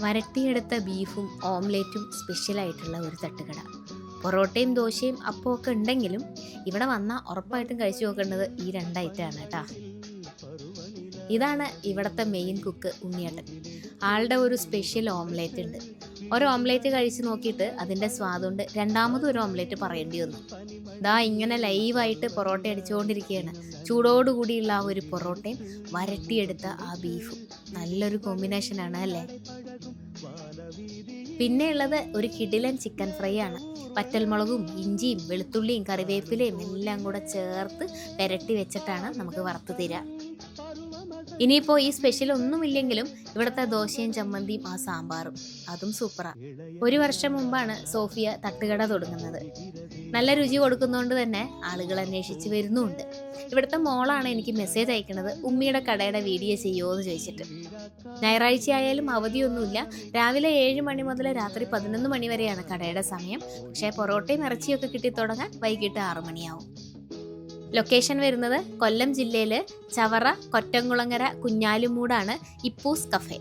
വരട്ടിയെടുത്ത ബീഫും ഓംലേറ്റും സ്പെഷ്യലായിട്ടുള്ള ഒരു തട്ടുകട. പൊറോട്ടയും ദോശയും അപ്പവും ഒക്കെ ഉണ്ടെങ്കിലും ഇവിടെ വന്നാൽ ഉറപ്പായിട്ടും കഴിച്ചു നോക്കേണ്ടത് ഈ രണ്ടൈറ്റമാണ് കേട്ടോ. ഇതാണ് ഇവിടുത്തെ മെയിൻ കുക്ക് ഉണ്ണിയേട്ടൻ. ആളുടെ ഒരു സ്പെഷ്യൽ ഓംലേറ്റ് ഉണ്ട്. ഒരു ഓംലേറ്റ് കഴിച്ച് നോക്കിയിട്ട് അതിൻ്റെ സ്വാദുകൊണ്ട് രണ്ടാമതും ഒരു ഓംലേറ്റ് പറയേണ്ടി വന്നു. ദാ ഇങ്ങനെ ലൈവായിട്ട് പൊറോട്ട അടിച്ചുകൊണ്ടിരിക്കുകയാണ്. ചൂടോടുകൂടിയുള്ള ആ ഒരു പൊറോട്ടയും വരട്ടിയെടുത്ത ആ ബീഫും നല്ലൊരു കോമ്പിനേഷനാണ് അല്ലേ. പിന്നെ ഉള്ളത് ഒരു കിടിലൻ ചിക്കൻ ഫ്രൈ ആണ്. വറ്റൽമുളകും ഇഞ്ചിയും വെളുത്തുള്ളിയും കറിവേപ്പിലയും എല്ലാം കൂടെ ചേർത്ത് പെരട്ടി വെച്ചിട്ടാണ് നമുക്ക് വറുത്ത് തരിക. ഇനിയിപ്പോൾ ഈ സ്പെഷ്യൽ ഒന്നുമില്ലെങ്കിലും ഇവിടുത്തെ ദോശയും ചമ്മന്തിയും ആ സാമ്പാറും അതും സൂപ്പറാണ്. 1 വർഷം മുമ്പാണ് സോഫിയ തട്ടുകട തുടങ്ങുന്നത്. നല്ല രുചി കൊടുക്കുന്നതുകൊണ്ട് തന്നെ ആളുകൾ അന്വേഷിച്ച് വരുന്നുമുണ്ട്. ഇവിടുത്തെ മോളാണ് എനിക്ക് മെസ്സേജ് അയക്കുന്നത്, ഉമ്മിയുടെ കടയുടെ വീഡിയോ ചെയ്യുമോ എന്ന് ചോദിച്ചിട്ട്. ഞായറാഴ്ച ആയാലും അവധിയൊന്നുമില്ല. രാവിലെ 7 മണി മുതൽ രാത്രി 11 മണി വരെയാണ് കടയുടെ സമയം. പക്ഷേ പൊറോട്ടയും ഇറച്ചിയൊക്കെ കിട്ടിത്തുടങ്ങാൻ വൈകിട്ട് 6 മണിയാവും. ലൊക്കേഷൻ വരുന്നത് കൊല്ലം ജില്ലയിൽ ചവറ, കൊറ്റംകുളങ്ങര, കുഞ്ഞാലുമൂടാണ് ഇപ്പൂസ് കഫേ.